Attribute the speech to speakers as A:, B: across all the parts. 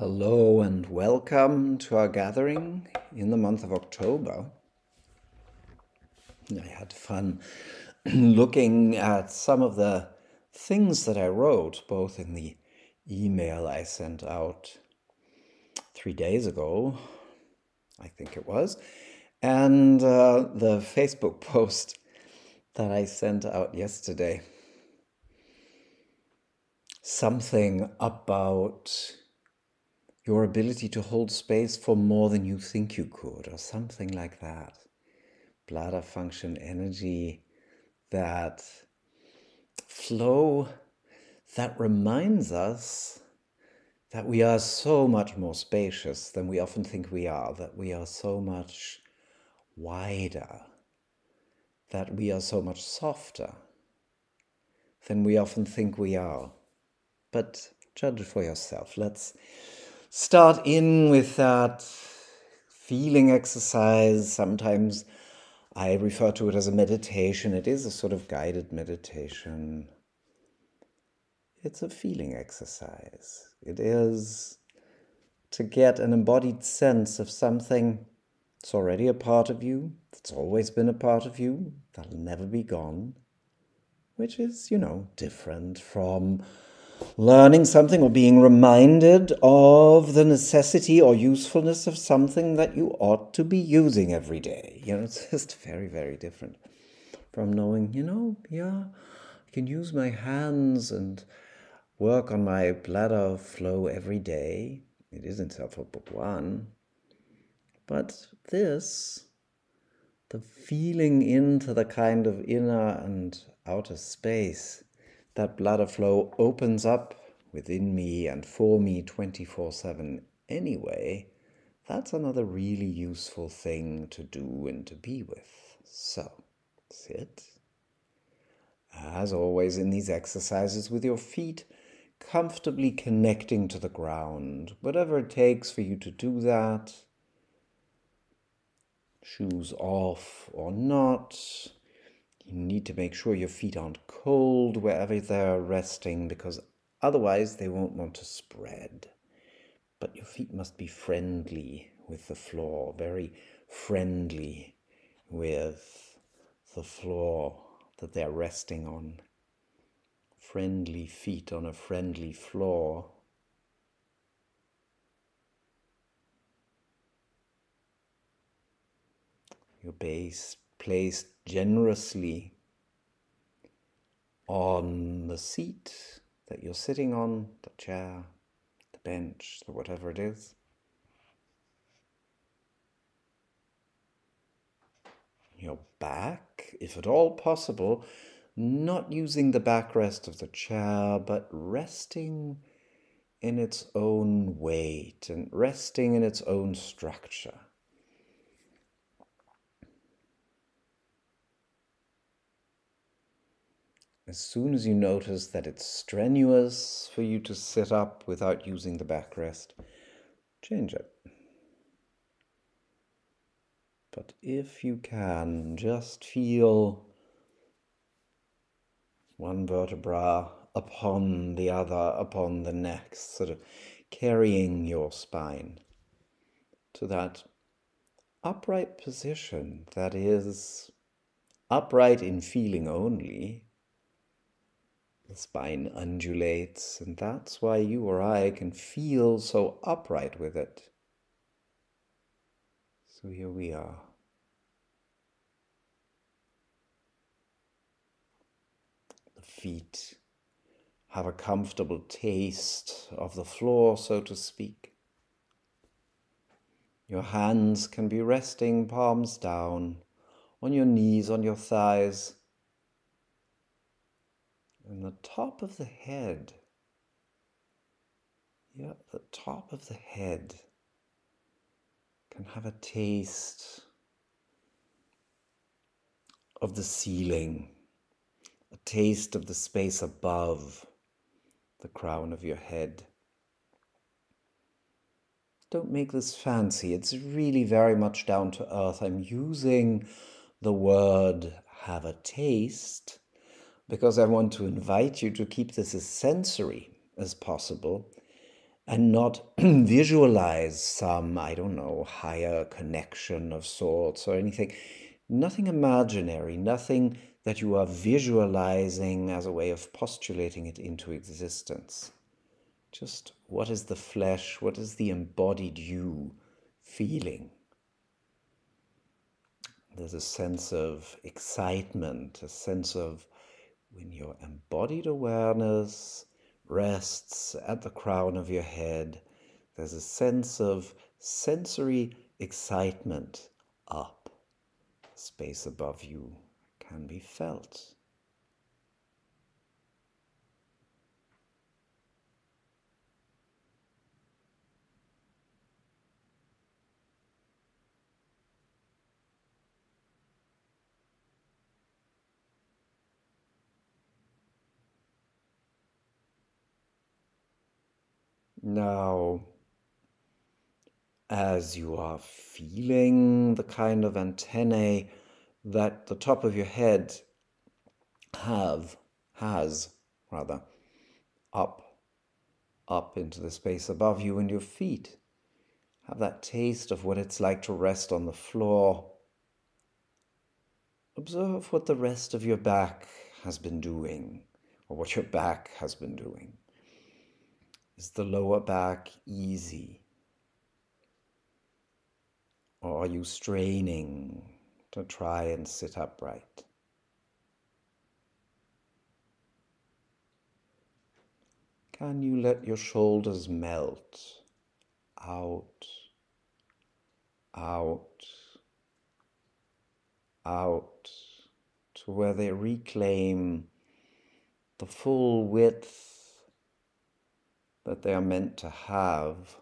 A: Hello and welcome to our gathering in the month of October. I had fun looking at some of the things that I wrote, both in the email I sent out 3 days ago, I think it was, and the Facebook post that I sent out yesterday. Something about your ability to hold space for more than you think you could, or something like that. Bladder Function Energy, that flow that reminds us that we are so much more spacious than we often think we are, that we are so much wider, that we are so much softer than we often think we are. But judge it for yourself. Let's start in with that feeling exercise. Sometimes I refer to it as a meditation. It is a sort of guided meditation. It's a feeling exercise. It is to get an embodied sense of something that's already a part of you, that's always been a part of you, that'll never be gone, which is, different from learning something or being reminded of the necessity or usefulness of something that you ought to be using every day. It's just very, very different from knowing, I can use my hands and work on my bladder flow every day. It is in Self-Help Book 1. But this, the feeling into the kind of inner and outer space that bladder flow opens up within me and for me 24/7 anyway, that's another really useful thing to do and to be with. So, sit, as always in these exercises, with your feet comfortably connecting to the ground, whatever it takes for you to do that. Shoes off or not. You need to make sure your feet aren't cold wherever they're resting, because otherwise they won't want to spread. But your feet must be friendly with the floor, very friendly with the floor that they're resting on. Friendly feet on a friendly floor. Your base placed generously on the seat that you're sitting on, the chair, the bench, or whatever it is. Your back, if at all possible, not using the backrest of the chair, but resting in its own weight and resting in its own structure. As soon as you notice that it's strenuous for you to sit up without using the backrest, change it. But if you can, just feel one vertebra upon the other, upon the next, sort of carrying your spine to that upright position that is upright in feeling only. The spine undulates, and that's why you or I can feel so upright with it. So here we are. The feet have a comfortable taste of the floor, so to speak. Your hands can be resting palms down on your knees, on your thighs. And the top of the head, the top of the head can have a taste of the ceiling, a taste of the space above the crown of your head. Don't make this fancy. It's really very much down to earth. I'm using the word have a taste because I want to invite you to keep this as sensory as possible and not visualize some, I don't know, higher connection of sorts or anything. Nothing imaginary, nothing that you are visualizing as a way of postulating it into existence. Just what is the flesh, what is the embodied you feeling? There's a sense of excitement, a sense of when your embodied awareness rests at the crown of your head, there's a sense of sensory excitement up. Space above you can be felt. Now, as you are feeling the kind of antennae that the top of your head has up into the space above you, and your feet have that taste of what it's like to rest on the floor. Observe what the rest of your back has been doing, or what your back has been doing. Is the lower back easy? Or are you straining to try and sit upright? Can you let your shoulders melt out, out, out, to where they reclaim the full width that they are meant to have?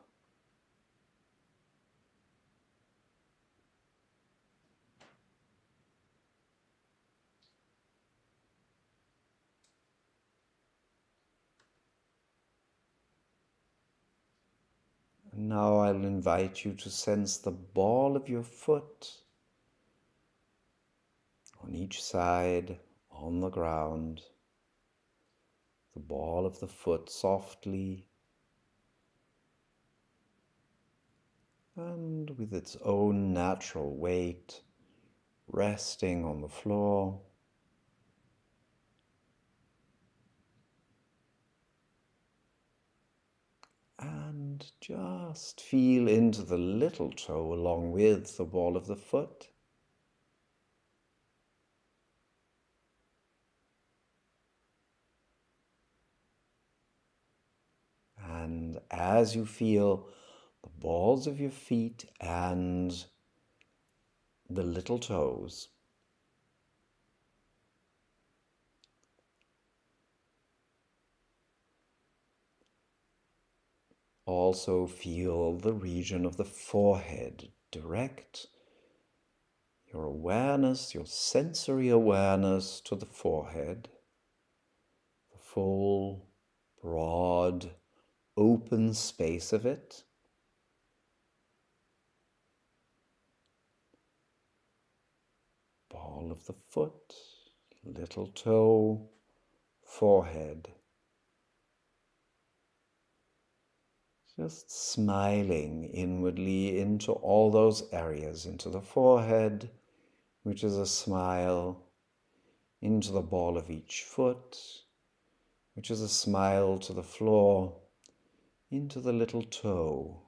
A: And now I'll invite you to sense the ball of your foot on each side on the ground. The ball of the foot softly and with its own natural weight resting on the floor. And just feel into the little toe along with the ball of the foot. And as you feel the balls of your feet and the little toes, also feel the region of the forehead. Direct your awareness, your sensory awareness to the forehead, the full, broad, open space of it. Ball of the foot, little toe, forehead. Just smiling inwardly into all those areas, into the forehead, which is a smile, into the ball of each foot, which is a smile to the floor, into the little toe.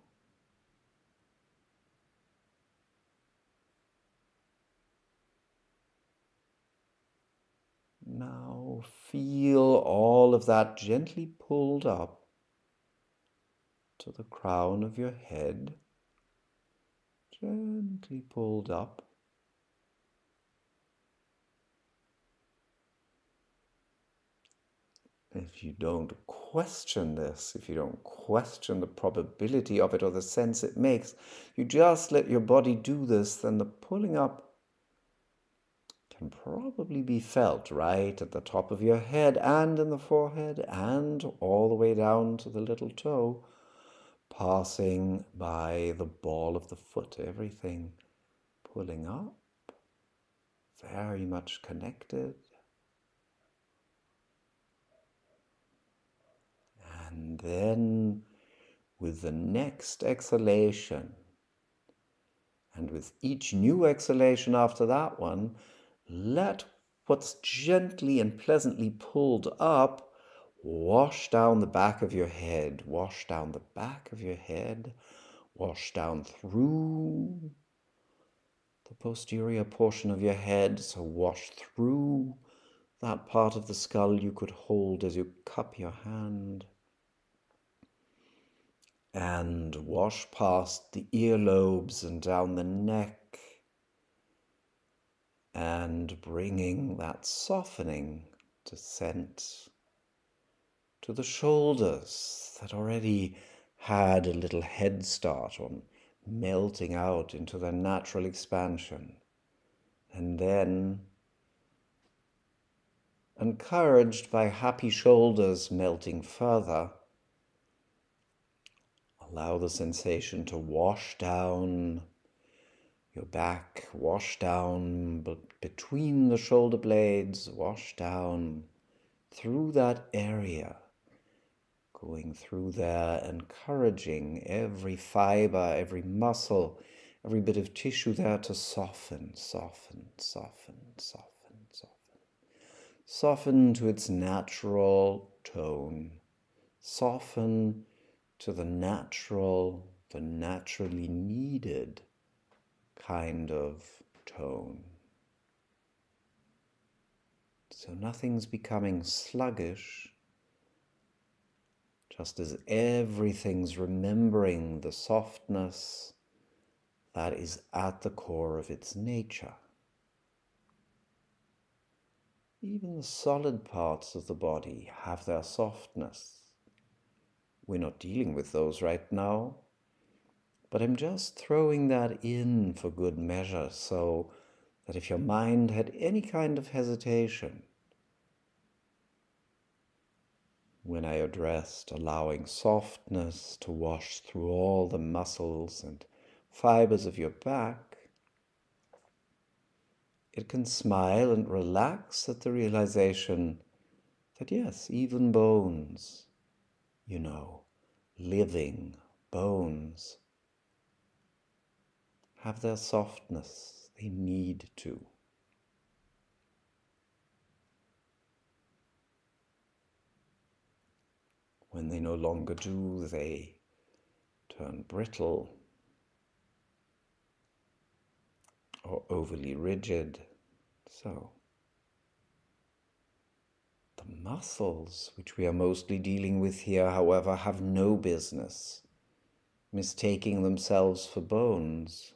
A: Now feel all of that gently pulled up to the crown of your head, gently pulled up. If you don't question this, if you don't question the probability of it or the sense it makes, you just let your body do this, then the pulling up can probably be felt right at the top of your head and in the forehead and all the way down to the little toe, passing by the ball of the foot, everything pulling up, very much connected. And then with the next exhalation. And with each new exhalation after that one, let what's gently and pleasantly pulled up wash down the back of your head, wash down the back of your head, wash down through the posterior portion of your head, so wash through that part of the skull you could hold as you cup your hand, and wash past the earlobes and down the neck, and bringing that softening descent to the shoulders that already had a little head start on melting out into their natural expansion. And then, encouraged by happy shoulders melting further, allow the sensation to wash down your back, wash down between the shoulder blades, wash down through that area, going through there, encouraging every fiber, every muscle, every bit of tissue there to soften, soften, soften, soften, soften. Soften to its natural tone. Soften to the natural, the naturally needed kind of tone. So nothing's becoming sluggish, just as everything's remembering the softness that is at the core of its nature. Even the solid parts of the body have their softness. We're not dealing with those right now, but I'm just throwing that in for good measure, so that if your mind had any kind of hesitation when I addressed allowing softness to wash through all the muscles and fibers of your back, it can smile and relax at the realization that yes, even bones, living bones, have their softness. They need to. When they no longer do, they turn brittle or overly rigid. So, the muscles, which we are mostly dealing with here, however, have no business mistaking themselves for bones.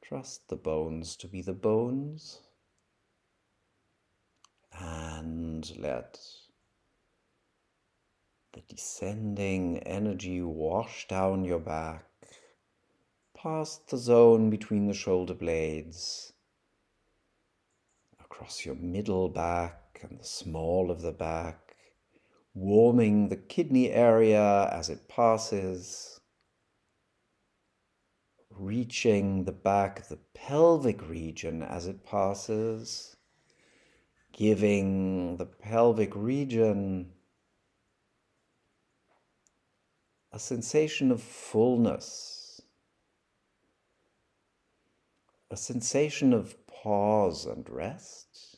A: Trust the bones to be the bones, and let the descending energy wash down your back, past the zone between the shoulder blades, across your middle back and the small of the back, warming the kidney area as it passes, reaching the back of the pelvic region as it passes, giving the pelvic region a sensation of fullness, a sensation of pause and rest,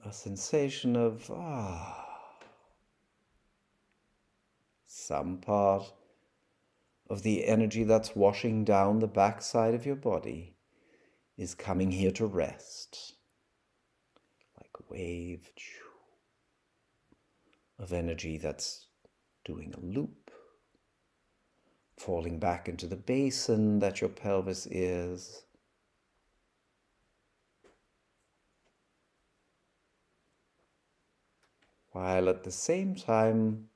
A: a sensation of some part of the energy that's washing down the backside of your body is coming here to rest, like a wave of energy that's doing a loop, falling back into the basin that your pelvis is, while at the same time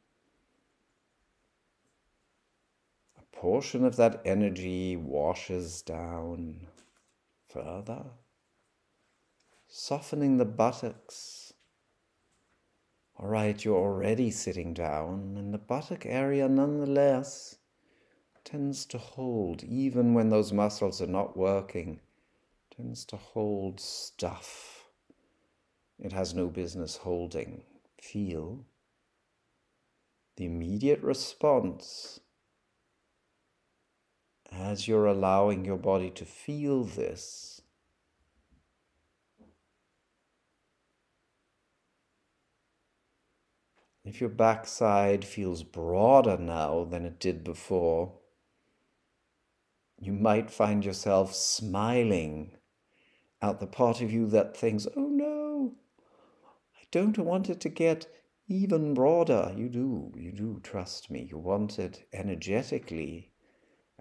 A: a portion of that energy washes down further, softening the buttocks. All right, you're already sitting down, and the buttock area nonetheless tends to hold, even when those muscles are not working, tends to hold stuff it has no business holding. Feel the immediate response, as you're allowing your body to feel this, if your backside feels broader now than it did before, you might find yourself smiling at the part of you that thinks, oh no, I don't want it to get even broader. You do, trust me. You want it energetically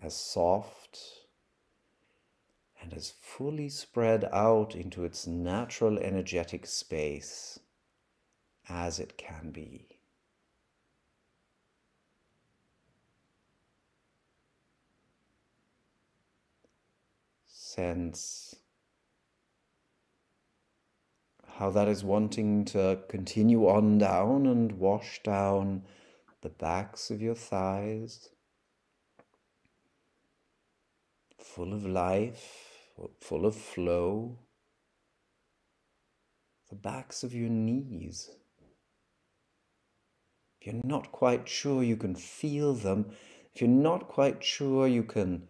A: as soft and as fully spread out into its natural energetic space as it can be. Sense how that is wanting to continue on down and wash down the backs of your thighs, full of life, full of flow, the backs of your knees. If you're not quite sure you can feel them, if you're not quite sure you can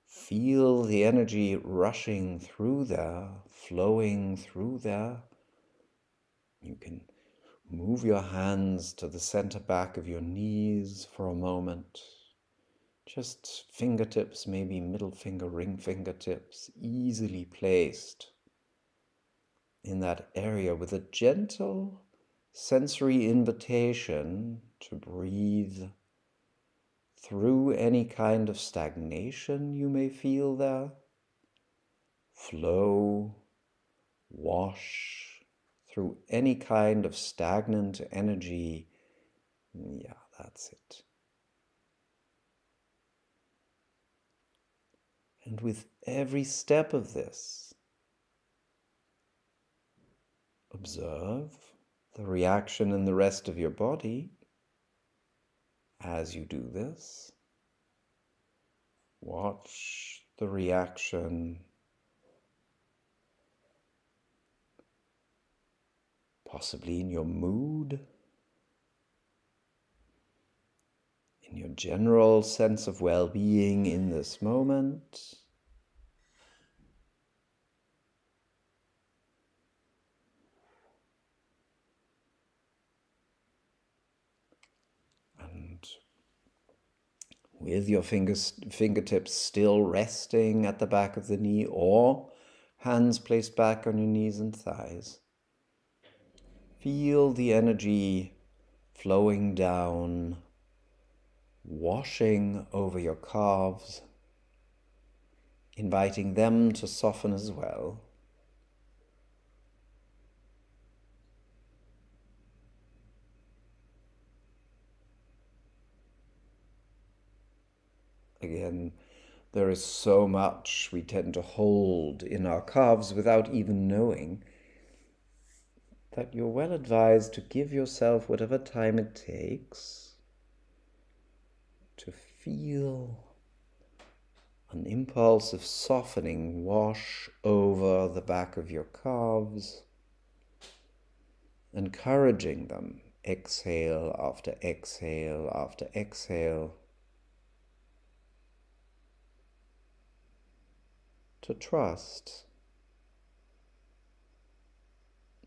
A: feel the energy rushing through there, flowing through there, you can move your hands to the center back of your knees for a moment. Just fingertips, maybe middle finger, ring fingertips, easily placed in that area with a gentle sensory invitation to breathe through any kind of stagnation you may feel there. Flow, wash through any kind of stagnant energy. Yeah, that's it. And with every step of this, observe the reaction in the rest of your body as you do this. Watch the reaction, possibly in your mood, in your general sense of well-being in this moment. And with your fingertips still resting at the back of the knee or hands placed back on your knees and thighs, feel the energy flowing down, washing over your calves, inviting them to soften as well. Again, there is so much we tend to hold in our calves without even knowing that you're well advised to give yourself whatever time it takes to feel an impulse of softening wash over the back of your calves, encouraging them, exhale after exhale after exhale, to trust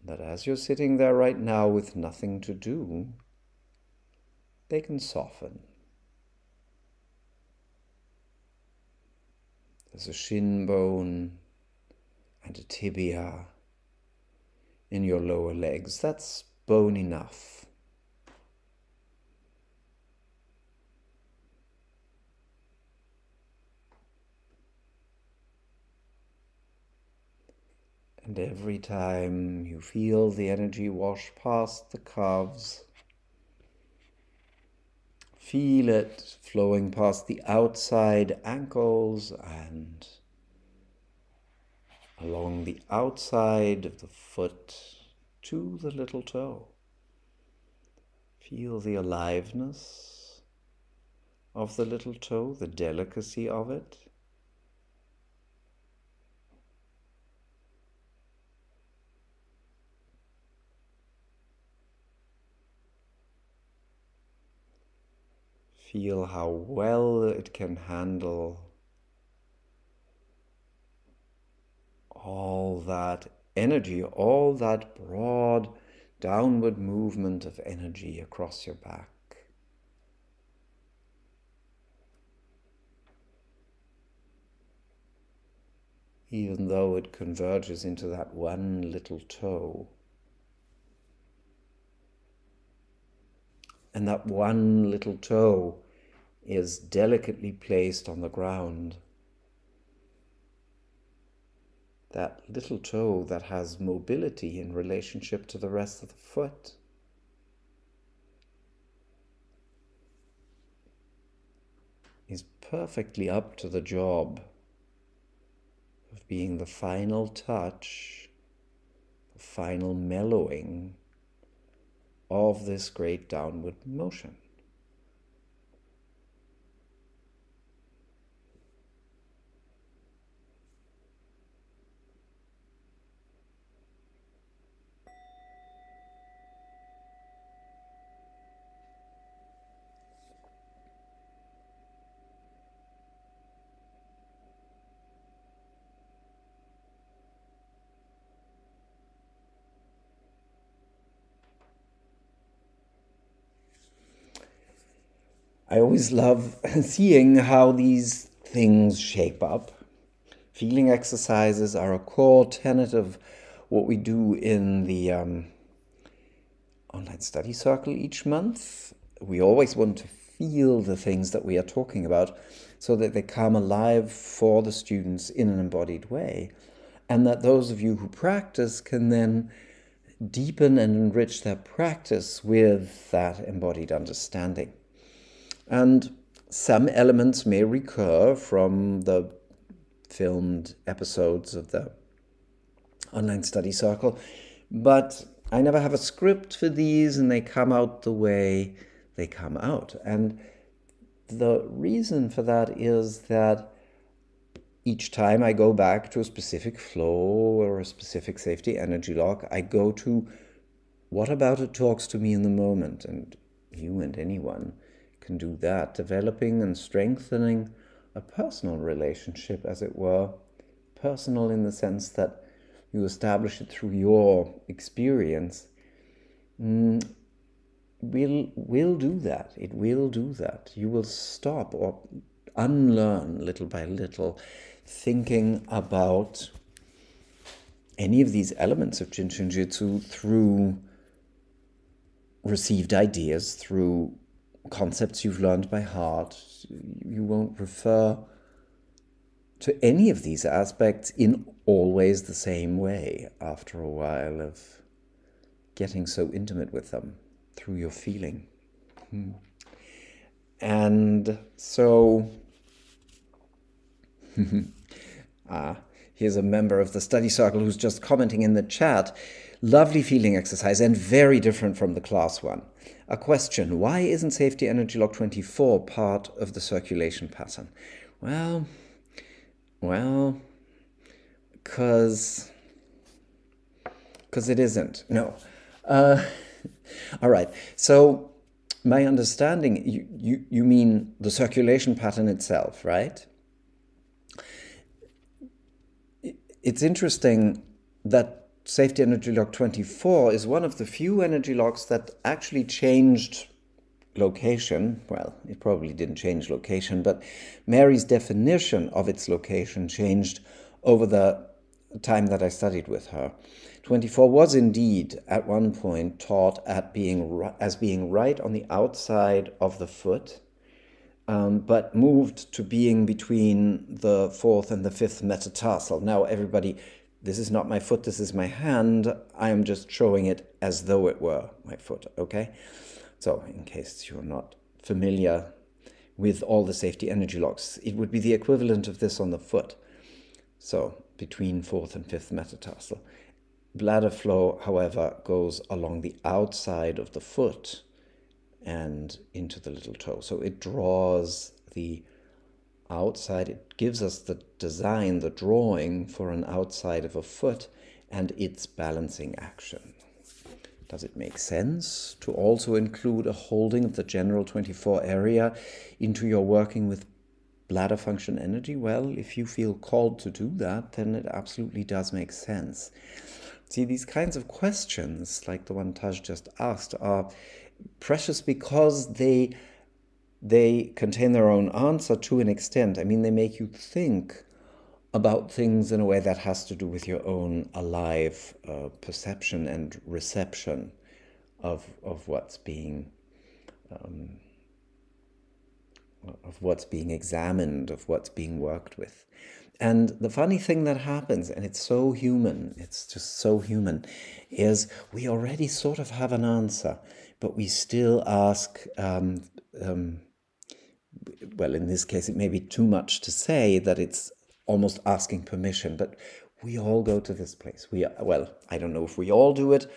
A: that as you're sitting there right now with nothing to do, they can soften. There's a shin bone and a tibia in your lower legs. That's bone enough. And every time you feel the energy wash past the calves, feel it flowing past the outside ankles and along the outside of the foot to the little toe. Feel the aliveness of the little toe, the delicacy of it. feel how well it can handle all that energy, all that broad downward movement of energy across your back. Even though it converges into that one little toe. And that one little toe is delicately placed on the ground. That little toe that has mobility in relationship to the rest of the foot. Is perfectly up to the job of being the final touch, the final mellowing of this great downward motion. I always love seeing how these things shape up. Feeling exercises are a core tenet of what we do in the online study circle each month. We always want to feel the things that we are talking about so that they come alive for the students in an embodied way, and that those of you who practice can then deepen and enrich their practice with that embodied understanding. And some elements may recur from the filmed episodes of the online study circle, but I never have a script for these, and they come out the way they come out. And the reason for that is that each time I go back to a specific flow or a specific safety energy lock, I go to what about it talks to me in the moment. And you and anyone can do that, developing and strengthening a personal relationship, as it were. Personal in the sense that you establish it through your experience. Will do that. It will do that. You will stop or unlearn little by little thinking about any of these elements of Jin Shin Jitsu through received ideas, through concepts you've learned by heart. You won't refer to any of these aspects in always the same way after a while of getting so intimate with them through your feeling. And so here's a member of the study circle who's just commenting in the chat. Lovely feeling exercise and very different from the class one. A question: why isn't safety energy lock 24 part of the circulation pattern? Well, because it isn't. No. All right. So my understanding, you mean the circulation pattern itself, right? It's interesting that Safety Energy Lock 24 is one of the few energy locks that actually changed location. Well, it probably didn't change location, but Mary's definition of its location changed over the time that I studied with her. 24 was indeed at one point taught as being right on the outside of the foot, but moved to being between the fourth and the fifth metatarsal. Now, everybody, this is not my foot, this is my hand. I am just showing it as though it were my foot, okay? So, in case you're not familiar with all the safety energy locks, it would be the equivalent of this on the foot. So, between fourth and fifth metatarsal. Bladder flow, however, goes along the outside of the foot and into the little toe. So it draws the outside, it gives us the design, the drawing for an outside of a foot and its balancing action. Does it make sense to also include a holding of the general 24 area into your working with bladder function energy? Well, if you feel called to do that, then it absolutely does make sense. See, these kinds of questions, like the one Taj just asked, are precious because they contain their own answer to an extent. I mean, they make you think about things in a way that has to do with your own alive perception and reception of what's being examined, of what's being worked with. And the funny thing that happens, and it's so human, it's just so human, is we already sort of have an answer, but we still ask, well, in this case, it may be too much to say that it's almost asking permission, but we all go to this place. Well, I don't know if we all do it.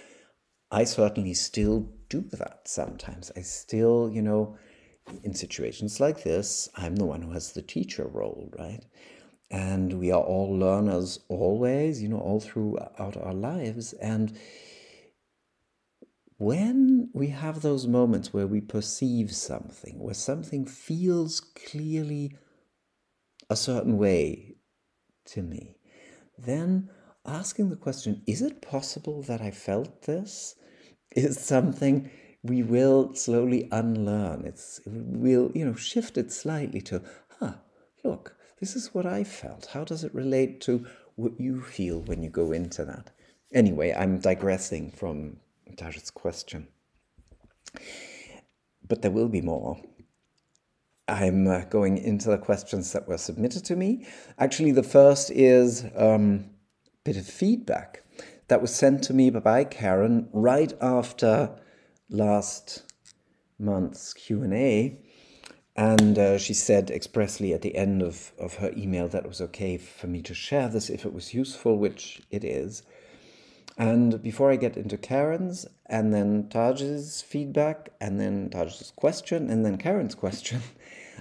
A: I certainly still do that sometimes. I still, in situations like this, I'm the one who has the teacher role, right? And we are all learners always, all throughout our lives. And when we have those moments where we perceive something, where something feels clearly a certain way to me, then asking the question, is it possible that I felt this, is something we will slowly unlearn. We'll shift it slightly to, look, this is what I felt. How does it relate to what you feel when you go into that? Anyway, I'm digressing from Taj's question. But there will be more. I'm going into the questions that were submitted to me. Actually, the first is a bit of feedback that was sent to me by Karen right after last month's Q&A. And she said expressly at the end of her email that it was okay for me to share this if it was useful, which it is. And before I get into Karen's, and then Taj's feedback, and then Taj's question, and then Karen's question,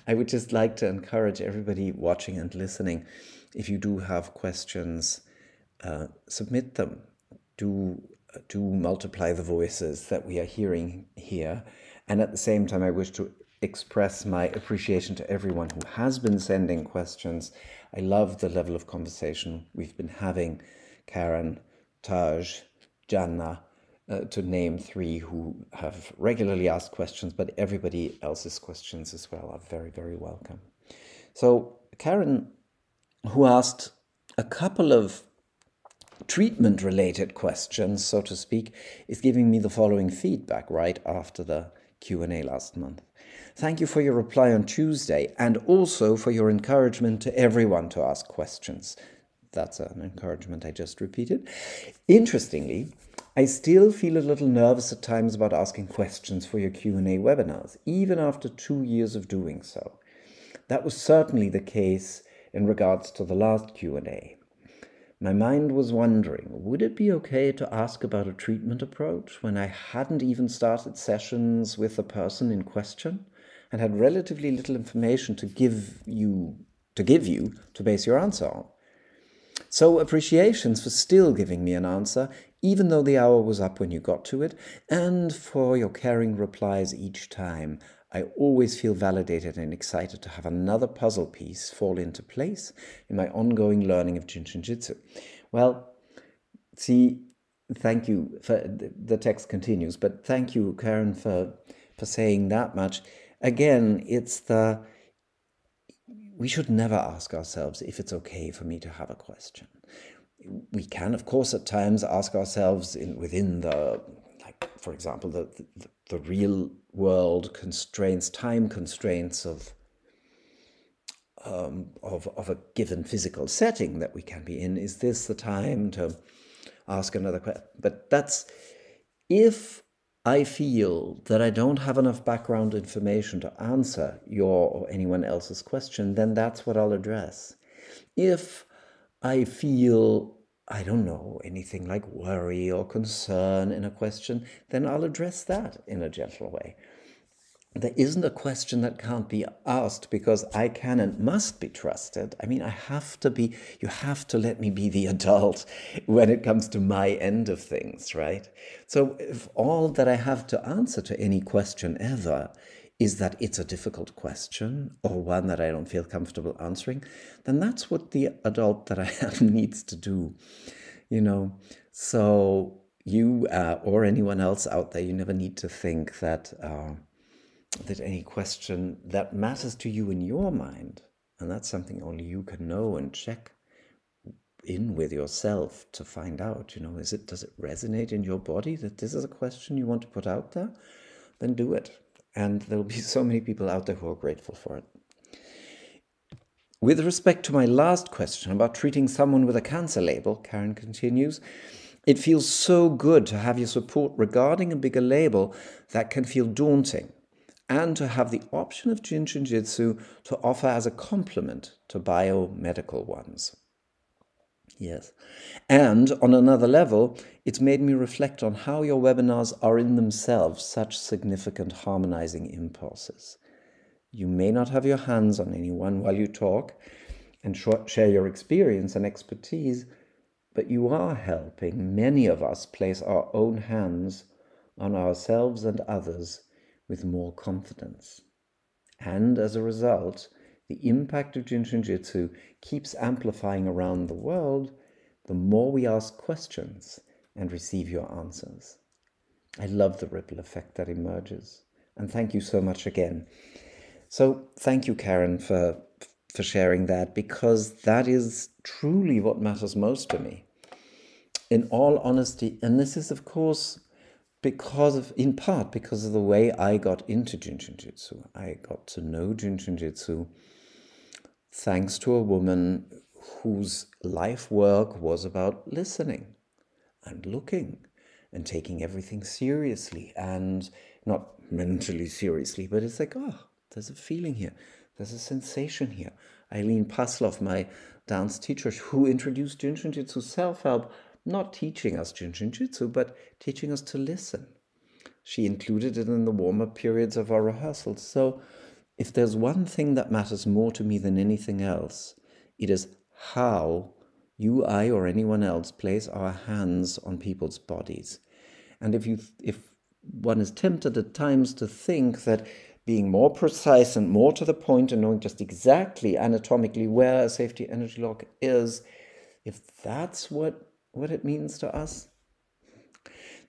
A: I would just like to encourage everybody watching and listening, if you do have questions, submit them. Do multiply the voices that we are hearing here. And at the same time, I wish to express my appreciation to everyone who has been sending questions. I love the level of conversation we've been having. Karen, Taj, Janna, to name three who have regularly asked questions, but everybody else's questions as well are very, very welcome. So Karen, who asked a couple of treatment-related questions, so to speak, is giving me the following feedback right after the Q&A last month. Thank you for your reply on Tuesday, and also for your encouragement to everyone to ask questions. That's an encouragement I just repeated. Interestingly, I still feel a little nervous at times about asking questions for your Q&A webinars, even after 2 years of doing so. That was certainly the case in regards to the last Q&A. My mind was wondering, would it be okay to ask about a treatment approach when I hadn't even started sessions with the person in question and had relatively little information to give you to base your answer on? So appreciations for still giving me an answer, even though the hour was up when you got to it, and for your caring replies each time. I always feel validated and excited to have another puzzle piece fall into place in my ongoing learning of Jinshin Jitsu. Well, see, thank you. The text continues, but thank you, Karen, for saying that much. Again, we should never ask ourselves if it's okay for me to have a question. We can, of course, at times ask ourselves within the, for example, the real world constraints, time constraints of a given physical setting that we can be in. Is this the time to ask another question? But that's if I feel that I don't have enough background information to answer your or anyone else's question, then that's what I'll address. If I feel, I don't know, anything like worry or concern in a question, then I'll address that in a gentle way. there isn't a question that can't be asked, because I can and must be trusted. I mean, you have to let me be the adult when it comes to my end of things, right? So if all that I have to answer to any question ever is that it's a difficult question or one that I don't feel comfortable answering, then that's what the adult that I am needs to do, you know? So you or anyone else out there, you never need to think that any question that matters to you in your mind, and that's something only you can know and check in with yourself to find out, does it resonate in your body that this is a question you want to put out there? Then do it. And there'll be so many people out there who are grateful for it. With respect to my last question about treating someone with a cancer label, Karen continues, it feels so good to have your support regarding a bigger label that can feel daunting, and to have the option of Jin Shin Jitsu to offer as a complement to biomedical ones. Yes. And on another level, it's made me reflect on how your webinars are in themselves such significant harmonizing impulses. You may not have your hands on anyone while you talk and share your experience and expertise, but you are helping many of us place our own hands on ourselves and others with more confidence. And as a result, the impact of Jin Shin Jitsu keeps amplifying around the world the more we ask questions and receive your answers. I love the ripple effect that emerges. And thank you so much again. So thank you, Karen, for sharing that, because that is truly what matters most to me. In all honesty, and this is, of course, in part because of the way I got into Jin Shin Jitsu. I got to know Jin Shin Jitsu thanks to a woman whose life work was about listening and looking and taking everything seriously, and not mentally seriously, but it's like, oh, there's a feeling here. There's a sensation here. Eileen Pasloff, my dance teacher, who introduced Jin Shin Jitsu self-help, not teaching us Jin Shin Jitsu, but teaching us to listen. She included it in the warm-up periods of our rehearsals. So if there's one thing that matters more to me than anything else, it is how you, I, or anyone else place our hands on people's bodies. And if one is tempted at times to think that being more precise and more to the point and knowing just exactly anatomically where a safety energy lock is, if that's what it means to us,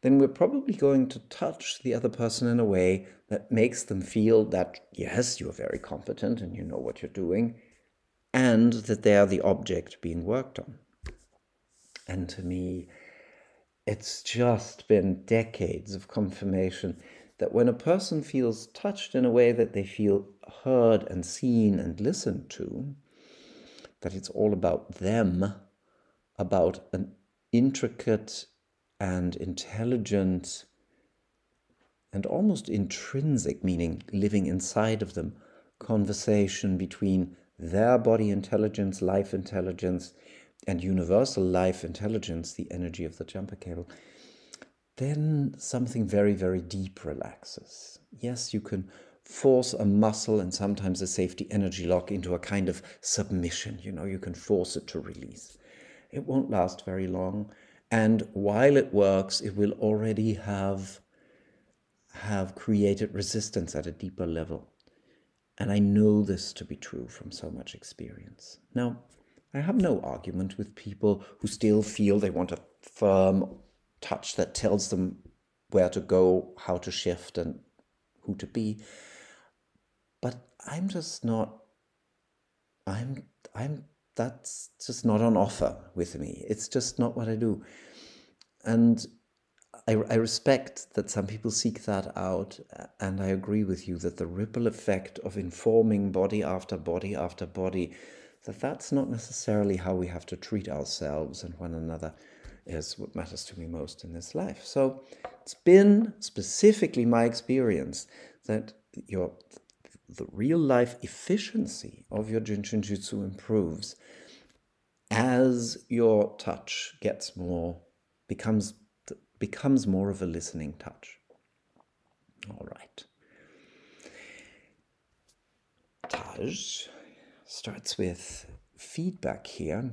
A: then we're probably going to touch the other person in a way that makes them feel that, yes, you're very competent and you know what you're doing, and that they are the object being worked on. And to me, it's just been decades of confirmation that when a person feels touched in a way that they feel heard and seen and listened to, that it's all about them, about an intricate and intelligent and almost intrinsic, meaning living inside of them, conversation between their body intelligence, life intelligence, and universal life intelligence, the energy of the jumper cable, then something very, very deep relaxes. Yes, you can force a muscle and sometimes a safety energy lock into a kind of submission. You can force it to release. It won't last very long. And while it works, it will already have created resistance at a deeper level. And I know this to be true from so much experience. Now, I have no argument with people who still feel they want a firm touch that tells them where to go, how to shift, and who to be. But I'm just not, that's just not on offer with me. It's just not what I do. And I respect that some people seek that out, and I agree with you that the ripple effect of informing body after body after body, that's not necessarily how we have to treat ourselves and one another, is what matters to me most in this life. So it's been specifically my experience that the real life efficiency of your Jin Shin Jitsu improves as your touch becomes more of a listening touch. All right. Taj starts with feedback here.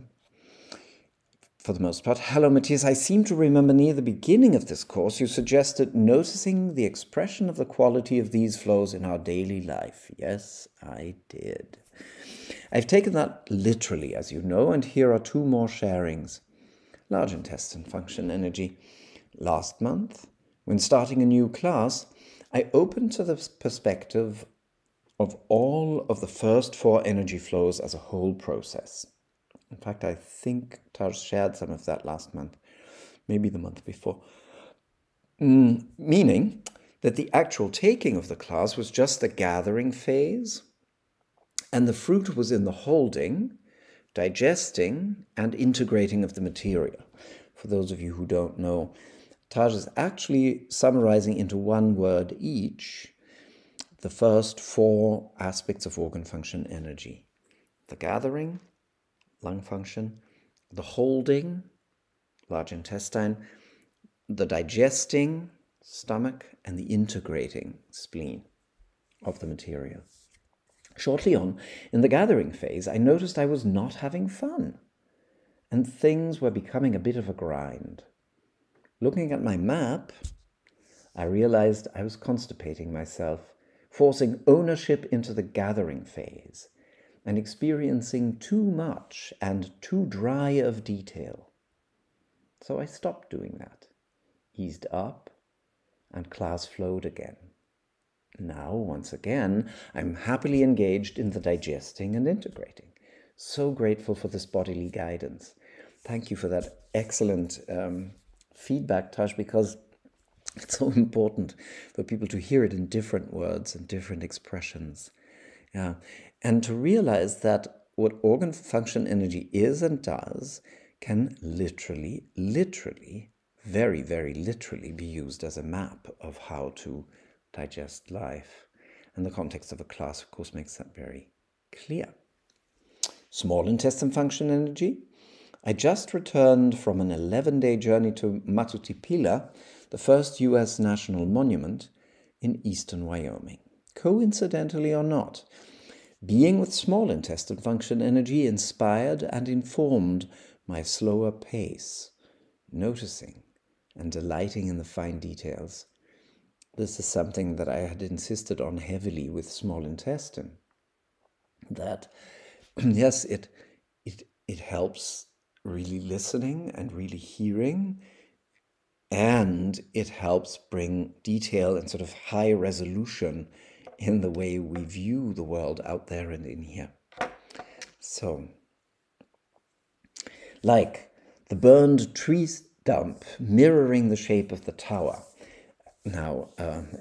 A: For the most part. Hello, Matthias. I seem to remember near the beginning of this course you suggested noticing the expression of the quality of these flows in our daily life. Yes, I did. I've taken that literally, as you know, and here are two more sharings. Large intestine function energy. Last month, when starting a new class, I opened to the perspective of all of the first 4 energy flows as a whole process. In fact, I think Taj shared some of that last month, maybe the month before. Meaning that the actual taking of the class was just the gathering phase, and the fruit was in the holding, digesting, and integrating of the material. For those of you who don't know, Taj is actually summarizing into one word each the first 4 aspects of organ function energy. The gathering, lung function, the holding, large intestine, the digesting, stomach, and the integrating, spleen, of the material. Shortly on, in the gathering phase, I noticed I was not having fun, and things were becoming a bit of a grind. Looking at my map, I realized I was constipating myself, forcing ownership into the gathering phase, and experiencing too much and too dry of detail. So I stopped doing that, eased up, and class flowed again. Now, once again, I'm happily engaged in the digesting and integrating. So grateful for this bodily guidance. Thank you for that excellent feedback, Taj, because it's so important for people to hear it in different words and different expressions. Yeah. And to realize that what organ function energy is and does can literally, very, very literally be used as a map of how to digest life. And the context of a class, of course, makes that very clear. Small intestine function energy. I just returned from an 11-day journey to Matutipila, the first U.S. national monument in eastern Wyoming. Coincidentally or not, being with small intestine function energy inspired and informed my slower pace, noticing and delighting in the fine details. This is something that I had insisted on heavily with small intestine. That, yes, it helps really listening and really hearing, and it helps bring detail and sort of high resolution in the way we view the world out there and in here. So, like the burned tree stump mirroring the shape of the tower. Now,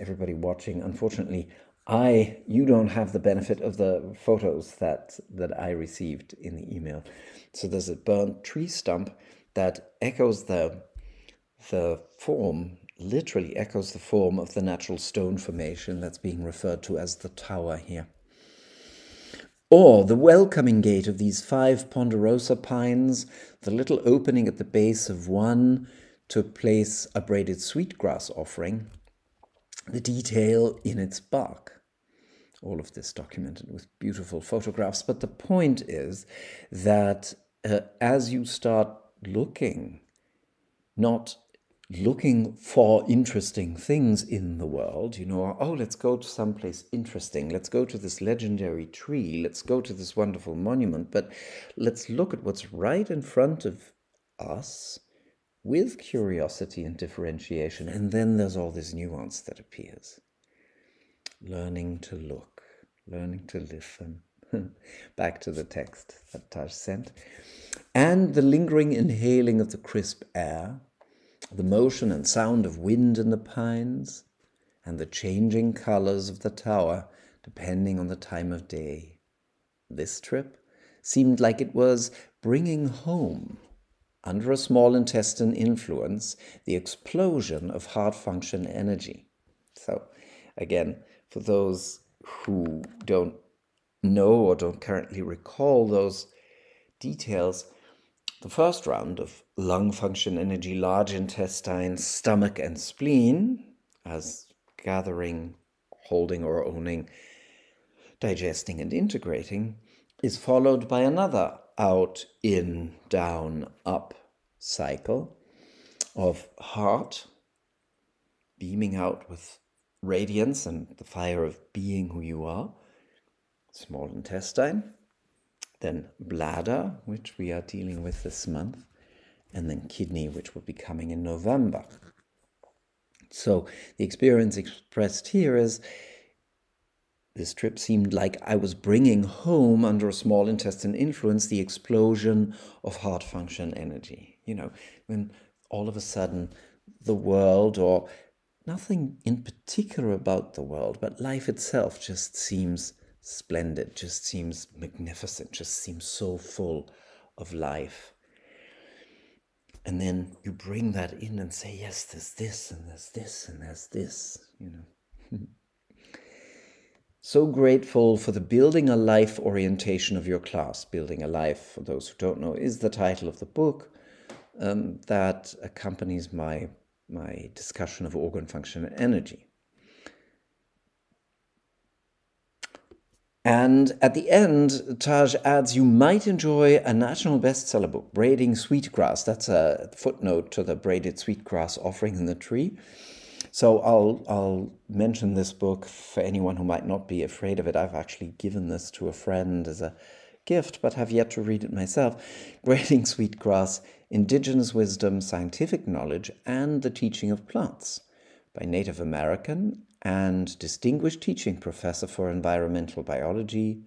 A: everybody watching, unfortunately, you don't have the benefit of the photos that I received in the email. So there's a burnt tree stump that echoes the form, literally echoes the form of the natural stone formation that's being referred to as the tower here. Or the welcoming gate of these 5 ponderosa pines, the little opening at the base of one to place a braided sweetgrass offering, the detail in its bark. All of this documented with beautiful photographs. But the point is that as you start looking, not looking for interesting things in the world, oh, let's go to someplace interesting, let's go to this legendary tree, let's go to this wonderful monument, but let's look at what's right in front of us with curiosity and differentiation, and then there's all this nuance that appears. Learning to look, learning to listen. Back to the text that Taj sent. And the lingering inhaling of the crisp air, the motion and sound of wind in the pines, and the changing colors of the tower depending on the time of day. This trip seemed like it was bringing home, under a small intestine influence, the explosion of heart function energy. So, again, for those who don't know or don't currently recall those details, the first round of lung function energy, large intestine, stomach, and spleen, as gathering, holding, or owning, digesting and integrating, is followed by another out, in, down, up cycle of heart, beaming out with radiance and the fire of being who you are, small intestine, then bladder, which we are dealing with this month, and then kidney, which will be coming in November. So the experience expressed here is, this trip seemed like I was bringing home, under a small intestine influence, the explosion of heart function energy. You know, when all of a sudden the world, or nothing in particular about the world, but life itself just seems splendid, just seems magnificent, just seems so full of life. And then you bring that in and say, yes, there's this, and there's this, and there's this, you know. So grateful for the Building a Life orientation of your class. Building a Life, for those who don't know, is the title of the book that accompanies my discussion of organ function and energy. And at the end, Taj adds, you might enjoy a national bestseller book, Braiding Sweetgrass. That's a footnote to the Braided Sweetgrass offering in the tree. So I'll mention this book for anyone who might not be afraid of it. I've actually given this to a friend as a gift, but have yet to read it myself. Braiding Sweetgrass, Indigenous Wisdom, Scientific Knowledge, and the Teaching of Plants, by Native American and Distinguished Teaching Professor for Environmental Biology,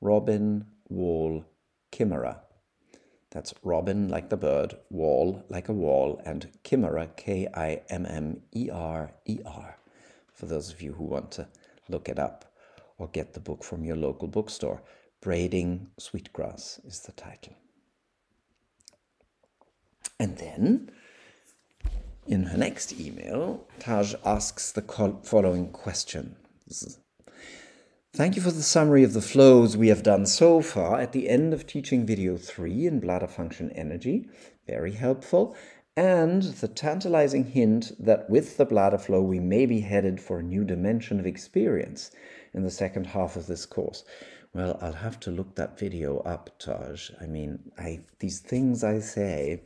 A: Robin Wall Kimmerer. That's Robin like the bird, wall like a wall, and Kimmerer, Kimmerer, for those of you who want to look it up or get the book from your local bookstore. Braiding Sweetgrass is the title. And then, in her next email, Taj asks the following question. Thank you for the summary of the flows we have done so far at the end of teaching video 3 in Bladder Function Energy. Very helpful. And the tantalizing hint that with the bladder flow we may be headed for a new dimension of experience in the second half of this course. Well, I'll have to look that video up, Taj. I mean, these things I say,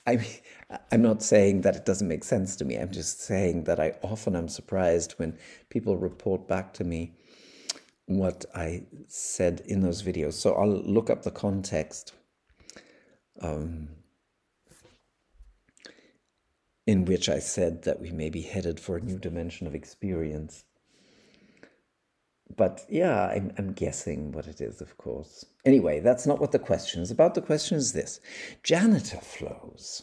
A: I'm not saying that it doesn't make sense to me. I'm just saying that I often am surprised when people report back to me what I said in those videos. So I'll look up the context in which I said that we may be headed for a new dimension of experience. But yeah, I'm guessing what it is, of course. Anyway, that's not what the question is about. The question is this. Janitor flows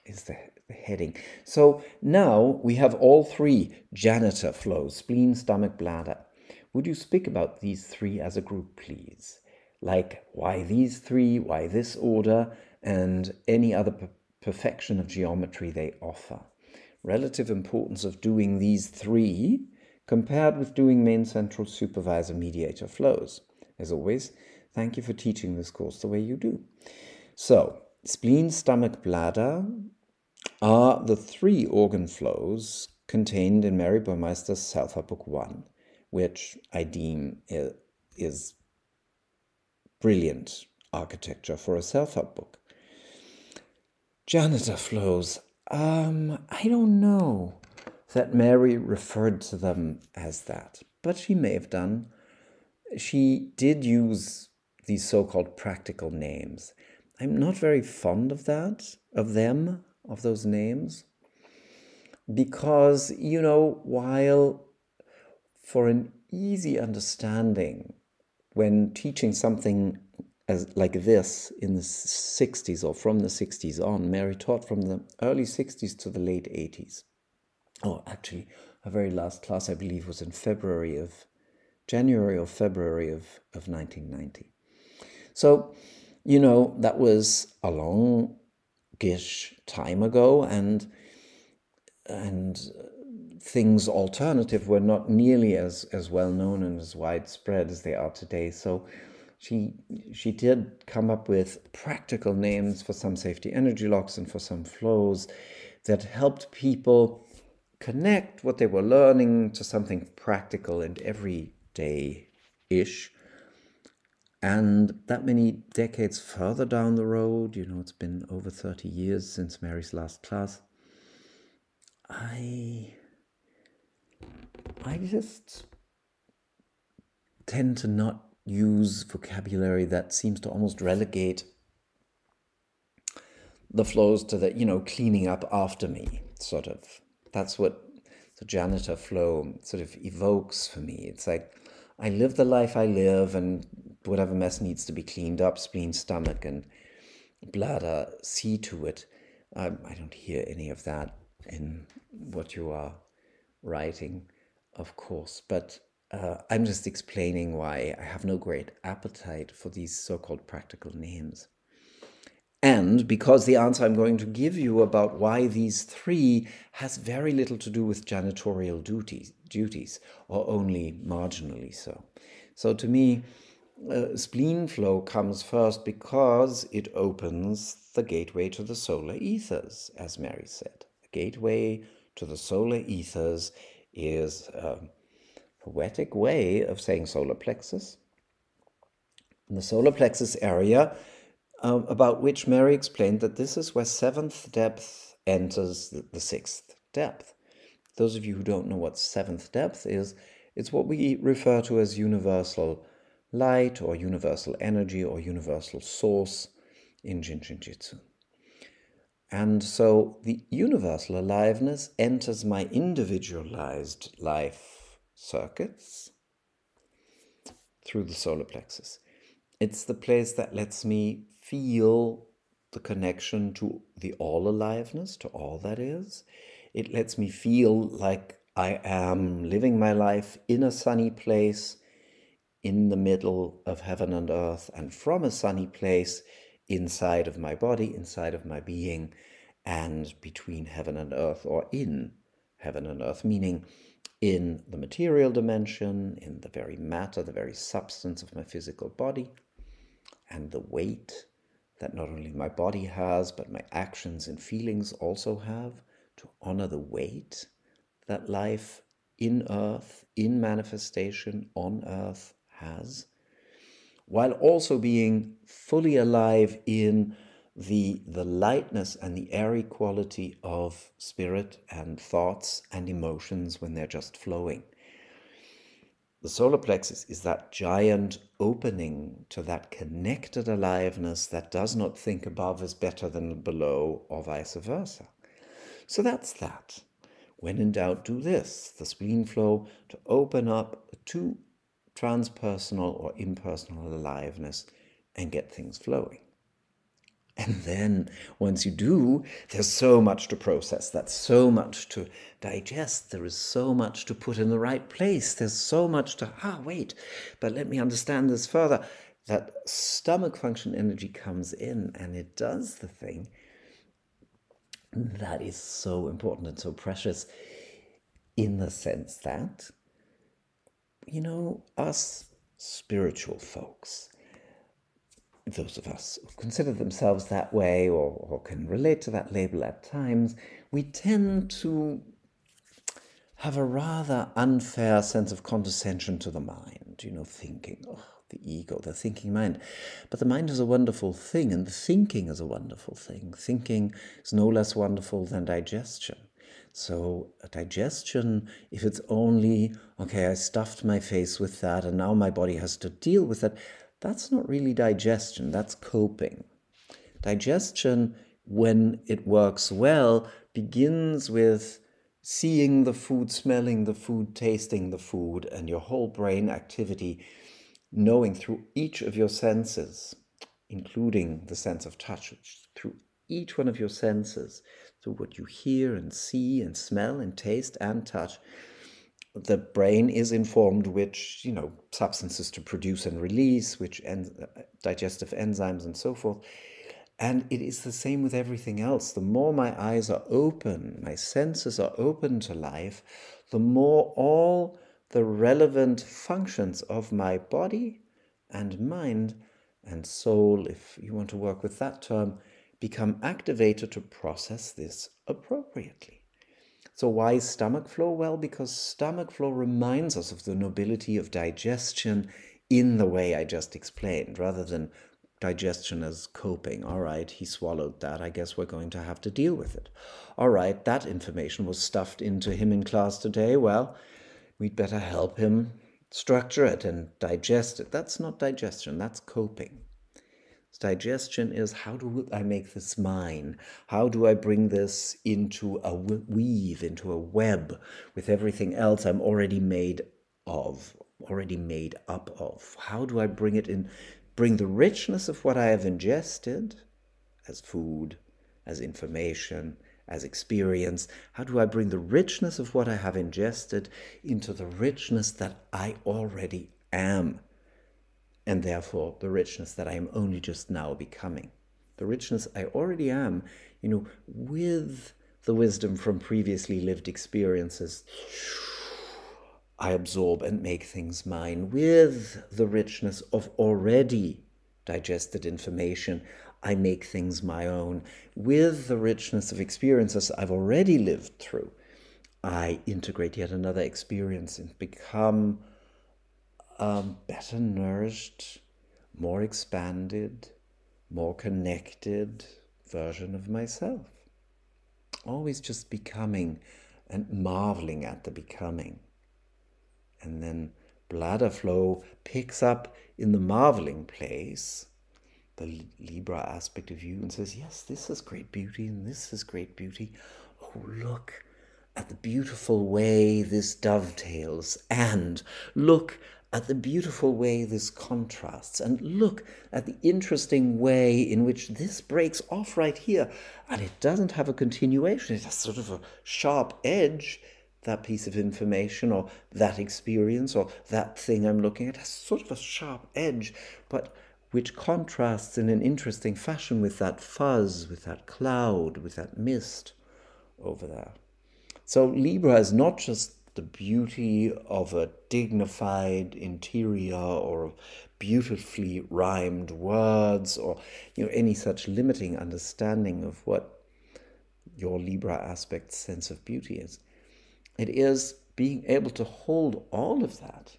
A: is the heading. So now we have all three janitor flows, spleen, stomach, bladder. Would you speak about these three as a group, please? Like why these three, why this order, and any other perfection of geometry they offer. Relative importance of doing these three compared with doing main central supervisor mediator flows. As always, thank you for teaching this course the way you do. So, spleen, stomach, bladder are the three organ flows contained in Mary Burmeister's Self-Help Book 1, which I deem is brilliant architecture for a self-help book. Janitor flows, I don't know that Mary referred to them as that, but she may have done. She did use these so-called practical names. I'm not very fond of that, of those names, because, you know, while for an easy understanding, when teaching something like this in the 60s or from the 60s on, Mary taught from the early 60s to the late 80s. Oh, actually, her very last class, I believe, was in January or February of 1990. So, you know, that was a longish time ago, and things alternative were not nearly as well known and as widespread as they are today. So she did come up with practical names for some safety energy locks and for some flows that helped people connect what they were learning to something practical and day-ish. And that many decades further down the road, it's been over 30 years since Mary's last class, I just tend to not use vocabulary that seems to almost relegate the flows to the, cleaning up after me, sort of. That's what the janitor flow sort of evokes for me. It's like, I live the life I live, and whatever mess needs to be cleaned up, spleen, stomach, and bladder, see to it. I don't hear any of that in what you are writing, of course, but I'm just explaining why I have no great appetite for these so-called practical names. And because the answer I'm going to give you about why these three has very little to do with janitorial duties, or only marginally so. So to me, spleen flow comes first because it opens the gateway to the solar ethers, as Mary said. The gateway to the solar ethers is a poetic way of saying solar plexus. In the solar plexus area, about which Mary explained that this is where seventh depth enters the sixth depth. Those of you who don't know what seventh depth is, it's what we refer to as universal light or universal energy or universal source in Jinshin Jitsu. And so the universal aliveness enters my individualized life circuits through the solar plexus. It's the place that lets me feel the connection to the all aliveness, to all that is. It lets me feel like I am living my life in a sunny place in the middle of heaven and earth, and from a sunny place inside of my body, inside of my being, and between heaven and earth, or in heaven and earth, meaning in the material dimension, in the very matter, the very substance of my physical body, and the weight that not only my body has, but my actions and feelings also have, to honor the weight that life in earth, in manifestation on earth has, while also being fully alive in the lightness and the airy quality of spirit and thoughts and emotions when they're just flowing. The solar plexus is that giant opening to that connected aliveness that does not think above is better than below, or vice versa. So that's that. When in doubt, do this, the spleen flow, to open up to transpersonal or impersonal aliveness and get things flowing. And then, once you do, there's so much to process. That's so much to digest. There is so much to put in the right place. There's so much to, wait, but let me understand this further. That stomach function energy comes in and it does the thing that is so important and so precious, in the sense that, us spiritual folks, those of us who consider themselves that way or can relate to that label at times, we tend to have a rather unfair sense of condescension to the mind, thinking, the ego, the thinking mind. But the mind is a wonderful thing, and the thinking is a wonderful thing. Thinking is no less wonderful than digestion. So digestion, if it's only, okay, I stuffed my face with that and now my body has to deal with that, that's not really digestion, that's coping. Digestion, when it works well, begins with seeing the food, smelling the food, tasting the food, and your whole brain activity, knowing through each of your senses, including the sense of touch, through each one of your senses, through what you hear and see and smell and taste and touch, the brain is informed which, substances to produce and release, which digestive enzymes and so forth. And it is the same with everything else. The more my eyes are open, my senses are open to life, the more all the relevant functions of my body and mind and soul, if you want to work with that term, become activated to process this appropriately. So why stomach flow? Well, because stomach flow reminds us of the nobility of digestion in the way I just explained, rather than digestion as coping. All right, he swallowed that. I guess we're going to have to deal with it. All right, that information was stuffed into him in class today. Well, we'd better help him structure it and digest it. That's not digestion, that's coping. Digestion is, how do I make this mine? How do I bring this into a weave, into a web with everything else I'm already made of, already made up of? How do I bring it in, bring the richness of what I have ingested as food, as information, as experience? How do I bring the richness of what I have ingested into the richness that I already am? And therefore the richness that I am only just now becoming. The richness I already am, with the wisdom from previously lived experiences, I absorb and make things mine. With the richness of already digested information, I make things my own. With the richness of experiences I've already lived through, I integrate yet another experience and become better nourished, more expanded, more connected version of myself. Always just becoming and marveling at the becoming. And then bladder flow picks up in the marveling place the Libra aspect of you and says, yes, this is great beauty and this is great beauty. Oh, look at the beautiful way this dovetails, and look at the beautiful way this contrasts, and look at the interesting way in which this breaks off right here, and it doesn't have a continuation. It has sort of a sharp edge, that piece of information or that experience or that thing I'm looking at has sort of a sharp edge, but which contrasts in an interesting fashion with that fuzz, with that cloud, with that mist over there. So Libra is not just the beauty of a dignified interior or beautifully rhymed words or any such limiting understanding of what your Libra aspect's sense of beauty is. It is being able to hold all of that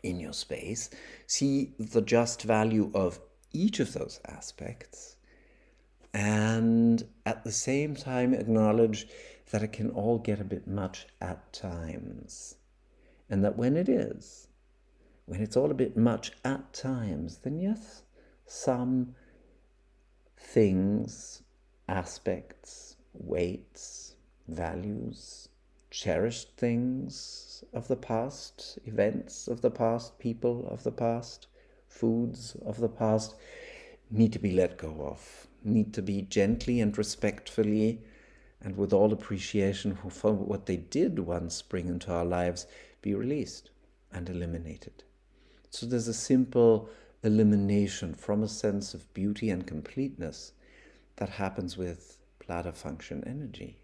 A: in your space, see the just value of each of those aspects, and at the same time acknowledge that it can all get a bit much at times. And that when it's all a bit much at times, then yes, some things, aspects, weights, values, cherished things of the past, events of the past, people of the past, foods of the past, need to be let go of, need to be gently and respectfully and with all appreciation for what they did once bring into our lives, be released and eliminated. So there's a simple elimination from a sense of beauty and completeness that happens with bladder function energy,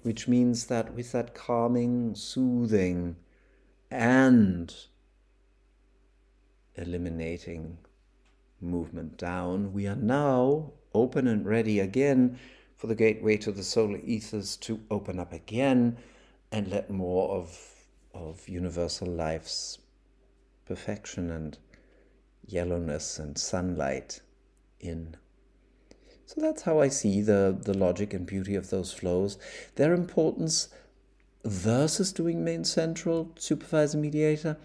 A: which means that with that calming, soothing, and eliminating movement down, we are now open and ready again for the gateway to the solar ethers to open up again and let more of universal life's perfection and yellowness and sunlight in. So that's how I see the logic and beauty of those flows. Their importance versus doing main central, supervisor, mediator,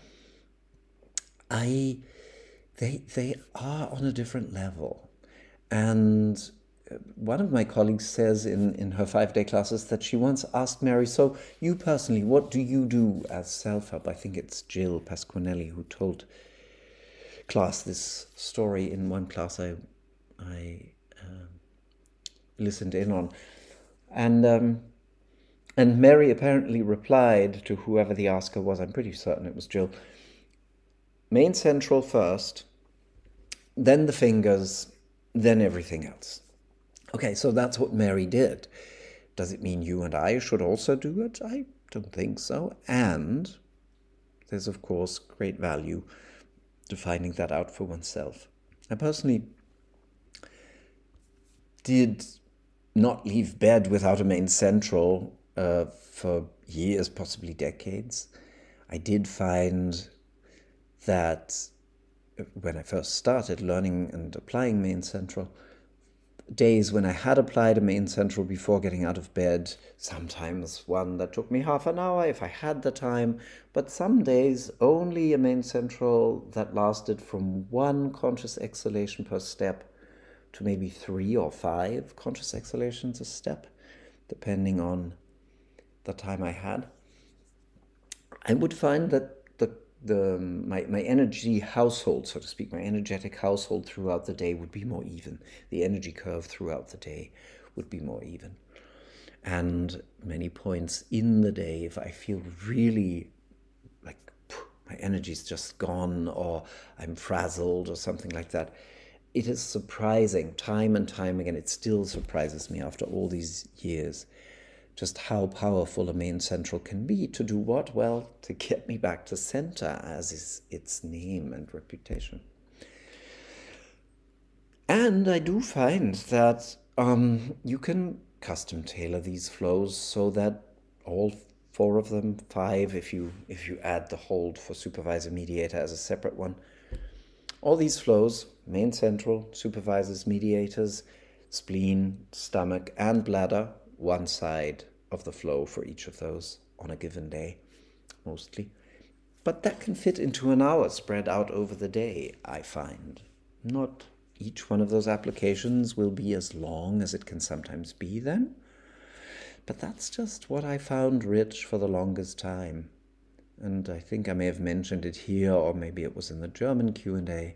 A: they are on a different level. And one of my colleagues says in her 5-day classes that she once asked Mary, so you personally, what do you do as self-help? I think it's Jill Pasquinelli who told class this story in one class I listened in on. And Mary apparently replied to whoever the asker was, I'm pretty certain it was Jill, main central first, then the fingers, then everything else. Okay, so that's what Mary did. Does it mean you and I should also do it? I don't think so. And there's, of course, great value to finding that out for oneself. I personally did not leave bed without a main central for years, possibly decades. I did find that when I first started learning and applying Main Central, days when I had applied a Main Central before getting out of bed, sometimes one that took me half an hour if I had the time, but some days only a Main Central that lasted from 1 conscious exhalation per step to maybe 3 or 5 conscious exhalations a step, depending on the time I had. I would find that my energy household, so to speak, my energetic household throughout the day would be more even. The energy curve throughout the day would be more even. And many points in the day, if I feel really like my energy's just gone or I'm frazzled or something like that, it is surprising time and time again. It still surprises me after all these years just how powerful a Main Central can be to do what? Well, to get me back to center, as is its name and reputation. And I do find that you can custom tailor these flows so that all 4 of them, 5 if you add the hold for supervisor mediator as a separate one, all these flows, Main Central, supervisors, mediators, spleen, stomach, and bladder, one side of the flow for each of those on a given day, mostly. But that can fit into an hour spread out over the day, I find. Not each one of those applications will be as long as it can sometimes be then, but that's just what I found rich for the longest time. And I think I may have mentioned it here, or maybe it was in the German Q&A.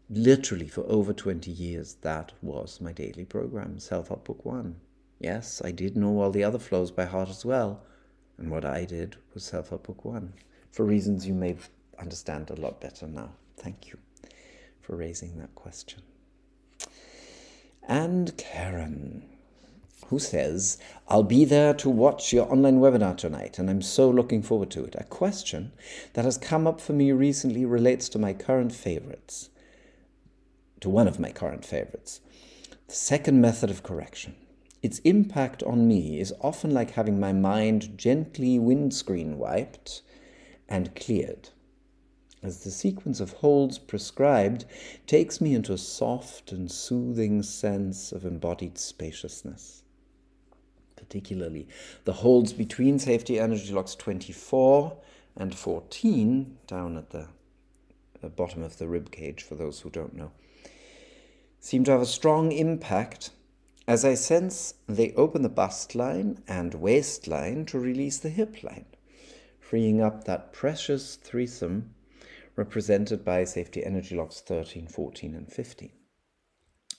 A: Literally for over 20 years, that was my daily program, Self-Help Book 1. Yes, I did know all the other flows by heart as well. And what I did was Self-Help Book 1, for reasons you may understand a lot better now. Thank you for raising that question. And Karen, who says, I'll be there to watch your online webinar tonight, and I'm so looking forward to it. A question that has come up for me recently relates to my current favorites. To one of my current favorites, the second method of correction. Its impact on me is often like having my mind gently windscreen wiped and cleared, as the sequence of holds prescribed takes me into a soft and soothing sense of embodied spaciousness. Particularly the holds between safety energy locks 24 and 14, down at the bottom of the rib cage for those who don't know, seem to have a strong impact as I sense they open the bust line and waistline to release the hip line, freeing up that precious threesome represented by safety energy locks 13, 14, and 15.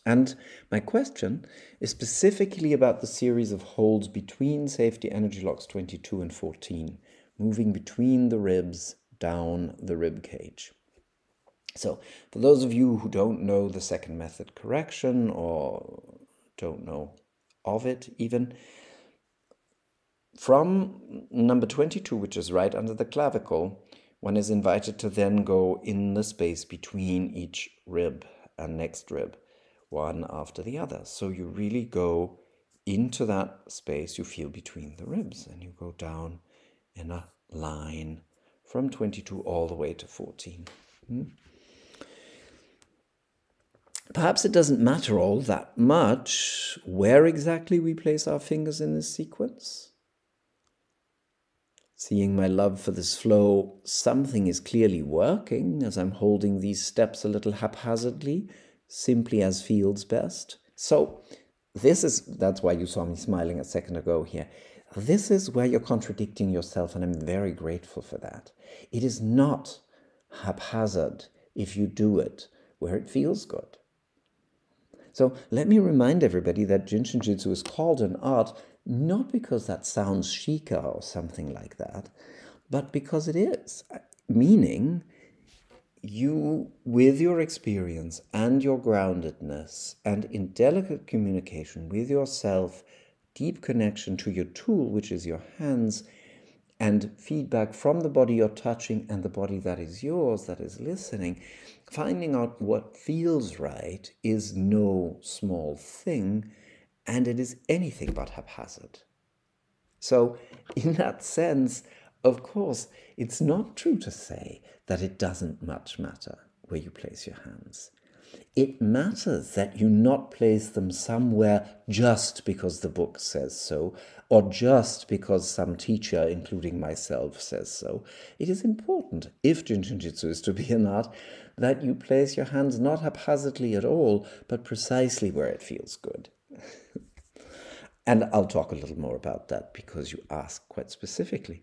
A: And my question is specifically about the series of holds between safety energy locks 22 and 14, moving between the ribs down the rib cage. So for those of you who don't know the second method correction or don't know of it even, from number 22, which is right under the clavicle, one is invited to then go in the space between each rib and next rib, one after the other. So you really go into that space you feel between the ribs, and you go down in a line from 22 all the way to 14. Perhaps it doesn't matter all that much where exactly we place our fingers in this sequence. Seeing my love for this flow, something is clearly working as I'm holding these steps a little haphazardly, simply as feels best. So that's why you saw me smiling a second ago here. This is where you're contradicting yourself, and I'm very grateful for that. It is not haphazard if you do it where it feels good. So let me remind everybody that Jinshin Jitsu is called an art not because that sounds chica or something like that, but because it is. Meaning, you, with your experience and your groundedness and in delicate communication with yourself, deep connection to your tool, which is your hands, and feedback from the body you're touching and the body that is yours, that is listening, finding out what feels right is no small thing, and it is anything but haphazard. So in that sense, of course, it's not true to say that it doesn't much matter where you place your hands. It matters that you not place them somewhere just because the book says so, or just because some teacher, including myself, says so. It is important, if Jinshinjutsu is to be an art, that you place your hands not haphazardly at all, but precisely where it feels good. And I'll talk a little more about that because you asked quite specifically.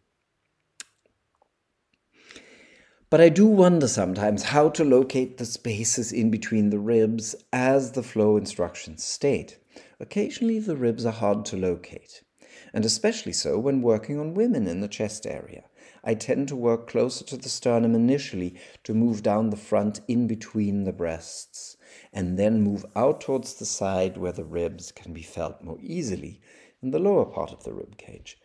A: But I do wonder sometimes how to locate the spaces in between the ribs as the flow instructions state. Occasionally the ribs are hard to locate, and especially so when working on women in the chest area. I tend to work closer to the sternum initially to move down the front in between the breasts, and then move out towards the side where the ribs can be felt more easily in the lower part of the rib cage.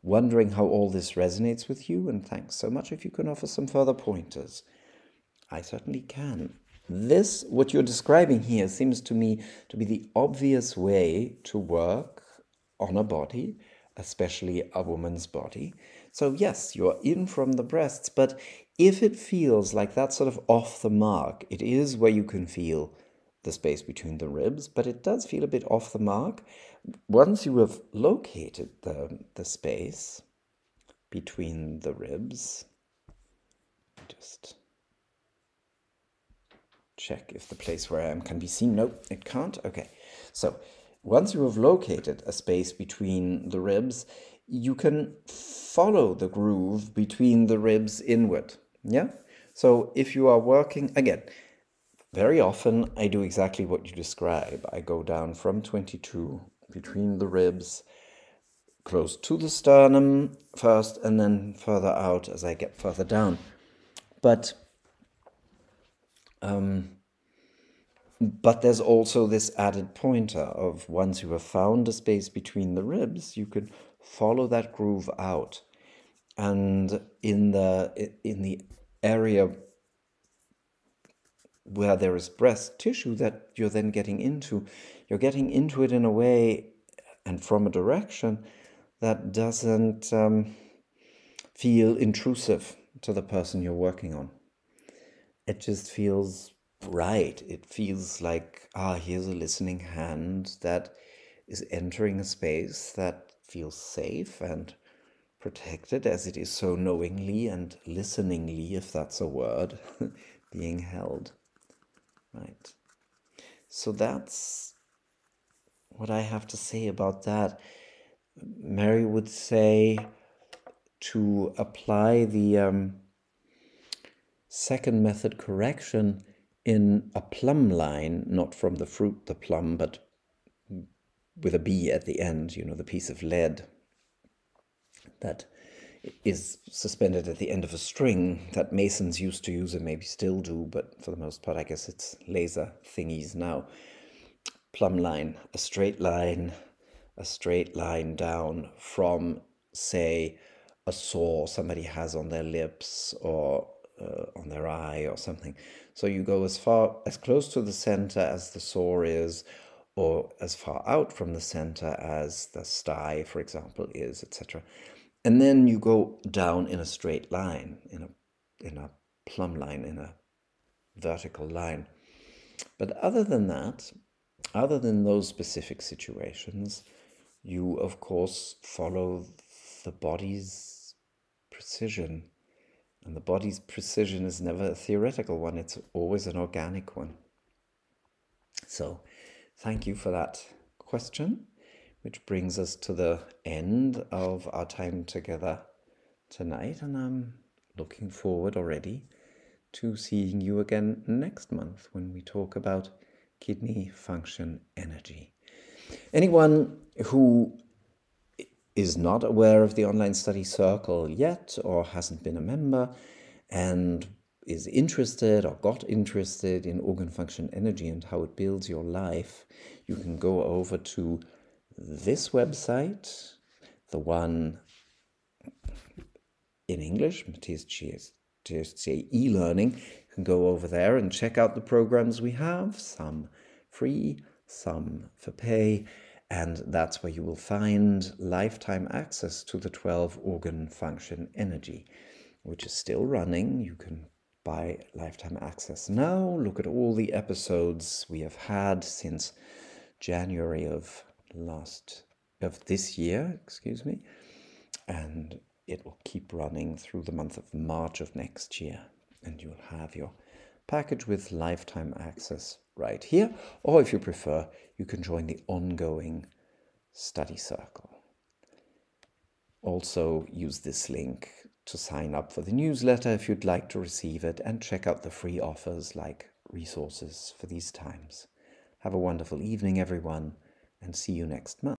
A: Wondering how all this resonates with you, and thanks so much if you can offer some further pointers. I certainly can. This, what you're describing here, seems to me to be the obvious way to work on a body, especially a woman's body. So yes, you're in from the breasts, but if it feels like that's sort of off the mark, it is where you can feel the space between the ribs, but it does feel a bit off the mark. Once you have located the space between the ribs, just check if the place where I am can be seen. Nope, it can't. Okay, so once you have located a space between the ribs, you can follow the groove between the ribs inward. Yeah? So if you are working, again, very often I do exactly what you describe. I go down from 22 between the ribs, close to the sternum first, and then further out as I get further down. But there's also this added pointer of once you have found a space between the ribs, you can follow that groove out. And in the area where there is breast tissue that you're then getting into, you're getting into it in a way and from a direction that doesn't feel intrusive to the person you're working on. It just feels right. It feels like, here's a listening hand that is entering a space that feels safe and protected, as it is so knowingly and listeningly, if that's a word, being held. Right. So that's what I have to say about that. Mary would say to apply the second method correction in a plumb line, not from the fruit, the plum, but with a B at the end, the piece of lead that is suspended at the end of a string that masons used to use and maybe still do, but for the most part, I guess it's laser thingies now. Plumb line, a straight line down from, say, a sore somebody has on their lips or on their eye or something. So you go as close to the center as the sore is, or as far out from the center as the sty, for example, is, etc. And then you go down in a straight line, in a plumb line, in a vertical line. But other than that, other than those specific situations, you, of course, follow the body's precision. And the body's precision is never a theoretical one. It's always an organic one. So thank you for that question, which brings us to the end of our time together tonight. And I'm looking forward already to seeing you again next month when we talk about kidney function energy. Anyone who is not aware of the online study circle yet or hasn't been a member and is interested or got interested in organ function energy and how it builds your life, you can go over to this website, the one in English, TSJ e-learning. You can go over there and check out the programs we have, some free, some for pay, And that's where you will find lifetime access to the 12-organ function energy, which is still running. You can buy lifetime access now. Look at all the episodes we have had since January of this year, and it will keep running through the month of March of next year, and you'll have your package with lifetime access right here, or if you prefer, you can join the ongoing study circle. Also use this link to sign up for the newsletter if you'd like to receive it, and check out the free offers like resources for these times. Have a wonderful evening, everyone, and see you next month.